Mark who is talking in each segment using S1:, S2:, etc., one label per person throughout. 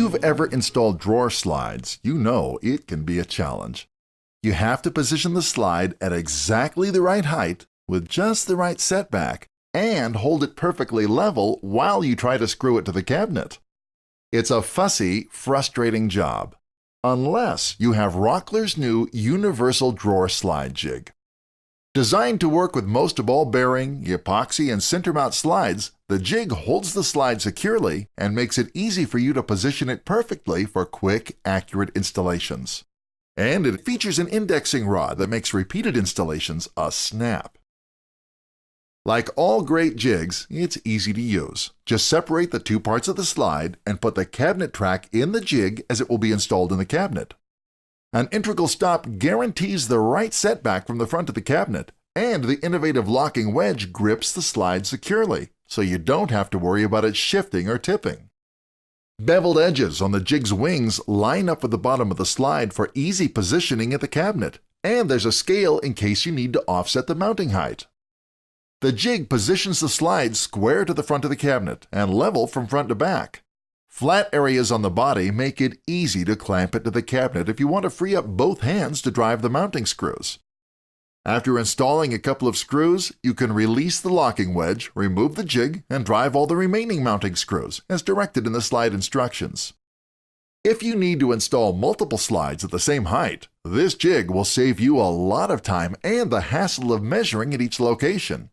S1: you've ever installed drawer slides, you know it can be a challenge. You have to position the slide at exactly the right height with just the right setback and hold it perfectly level while you try to screw it to the cabinet. It's a fussy, frustrating job, unless you have Rockler's new Universal Drawer Slide Jig. Designed to work with most ball bearing, epoxy, and center mount slides, the jig holds the slide securely and makes it easy for you to position it perfectly for quick, accurate installations. And it features an indexing rod that makes repeated installations a snap. Like all great jigs, it's easy to use. Just separate the two parts of the slide and put the cabinet track in the jig as it will be installed in the cabinet. An integral stop guarantees the right setback from the front of the cabinet, and the innovative locking wedge grips the slide securely, so you don't have to worry about it shifting or tipping. Beveled edges on the jig's wings line up with the bottom of the slide for easy positioning at the cabinet, and there's a scale in case you need to offset the mounting height. The jig positions the slide square to the front of the cabinet and level from front to back. Flat areas on the body make it easy to clamp it to the cabinet if you want to free up both hands to drive the mounting screws. After installing a couple of screws, you can release the locking wedge, remove the jig, and drive all the remaining mounting screws, as directed in the slide instructions. If you need to install multiple slides at the same height, this jig will save you a lot of time and the hassle of measuring at each location.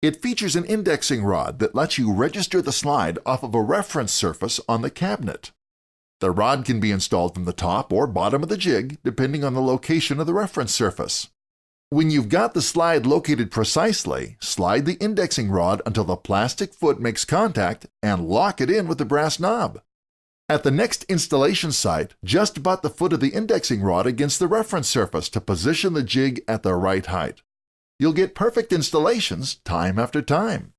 S1: It features an indexing rod that lets you register the slide off of a reference surface on the cabinet. The rod can be installed from the top or bottom of the jig, depending on the location of the reference surface. When you've got the slide located precisely, slide the indexing rod until the plastic foot makes contact and lock it in with the brass knob. At the next installation site, just butt the foot of the indexing rod against the reference surface to position the jig at the right height. You'll get perfect installations time after time.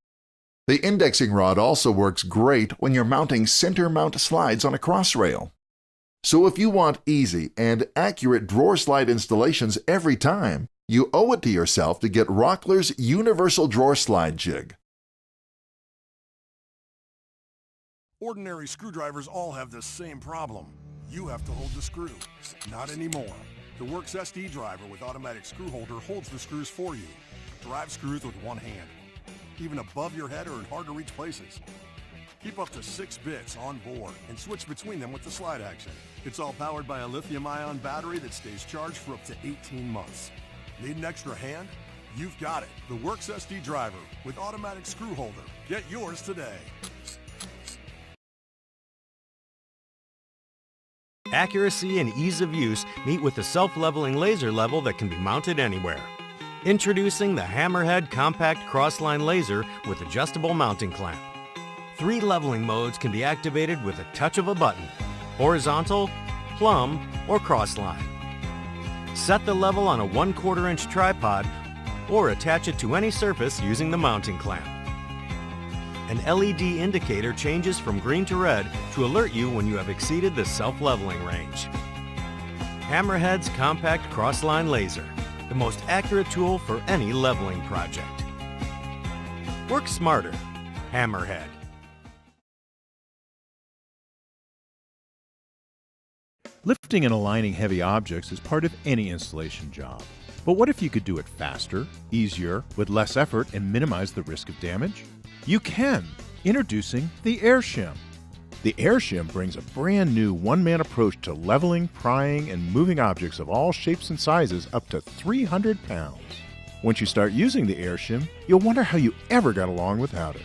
S1: The indexing rod also works great when you're mounting center mount slides on a cross rail. So if you want easy and accurate drawer slide installations every time, you owe it to yourself to get Rockler's Universal Drawer Slide Jig.
S2: Ordinary screwdrivers all have the same problem. You have to hold the screw. Not anymore. The Works SD driver with automatic screw holder holds the screws for you. Drive screws with one hand, even above your head or in hard-to-reach places. Keep up to 6 bits on board and switch between them with the slide action. It's all powered by a lithium-ion battery that stays charged for up to 18 months. Need an extra hand? You've got it. The Works SD driver with automatic screw holder. Get yours today.
S3: Accuracy and ease of use meet with the self-leveling laser level that can be mounted anywhere. Introducing the Hammerhead Compact Crossline Laser with adjustable mounting clamp. 3 leveling modes can be activated with a touch of a button: horizontal, plumb, or crossline. Set the level on a 1/4 inch tripod or attach it to any surface using the mounting clamp. An LED indicator changes from green to red to alert you when you have exceeded the self-leveling range. Hammerhead's Compact Crossline Laser, the most accurate tool for any leveling project. Work smarter. Hammerhead.
S4: Lifting and aligning heavy objects is part of any installation job. But what if you could do it faster, easier, with less effort, and minimize the risk of damage? You can! Introducing the AirShim. The AirShim brings a brand new one-man approach to leveling, prying, and moving objects of all shapes and sizes up to 300 pounds. Once you start using the AirShim, you'll wonder how you ever got along without it.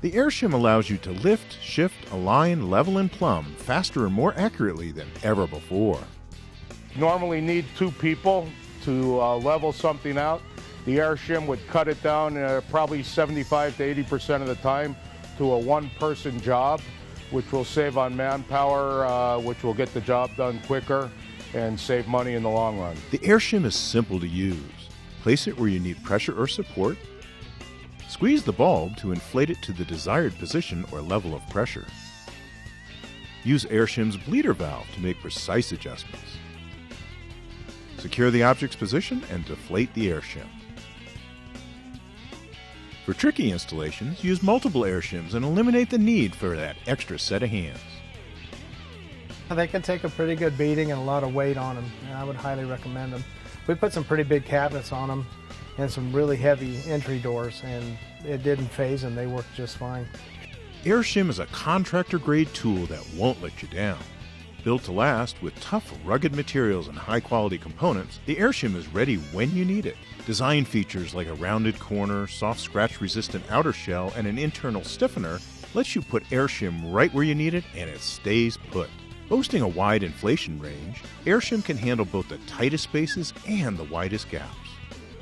S4: The AirShim allows you to lift, shift, align, level, and plumb faster and more accurately than ever before.
S5: Normally need 2 people to level something out. The AirShim would cut it down probably 75 to 80% of the time to a 1-person job, which will save on manpower, which will get the job done quicker and save money in the long run.
S4: The AirShim is simple to use. Place it where you need pressure or support. Squeeze the bulb to inflate it to the desired position or level of pressure. Use AirShim's bleeder valve to make precise adjustments. Secure the object's position and deflate the AirShim. For tricky installations, use multiple AirShims and eliminate the need for that extra set of hands.
S6: They can take a pretty good beating and a lot of weight on them, and I would highly recommend them. We put some pretty big cabinets on them and some really heavy entry doors, and it didn't phase them. They worked just fine.
S4: AirShim is a contractor-grade tool that won't let you down. Built to last with tough, rugged materials and high-quality components, the AirShim is ready when you need it. Design features like a rounded corner, soft scratch-resistant outer shell, and an internal stiffener lets you put AirShim right where you need it, and it stays put. Boasting a wide inflation range, AirShim can handle both the tightest spaces and the widest gaps.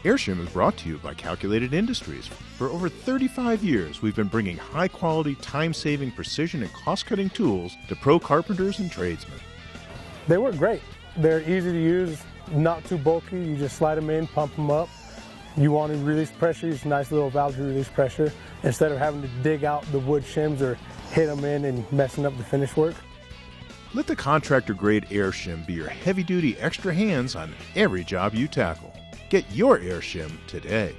S4: AirShim is brought to you by Calculated Industries. For over 35 years, we've been bringing high-quality, time-saving, precision, and cost-cutting tools to pro carpenters and tradesmen.
S7: They work great. They're easy to use, not too bulky. You just slide them in, pump them up. You want to release pressure, use a nice little valve to release pressure instead of having to dig out the wood shims or hit them in and messing up the finish work.
S4: Let the contractor-grade AirShim be your heavy-duty extra hands on every job you tackle. Get your AirShim today.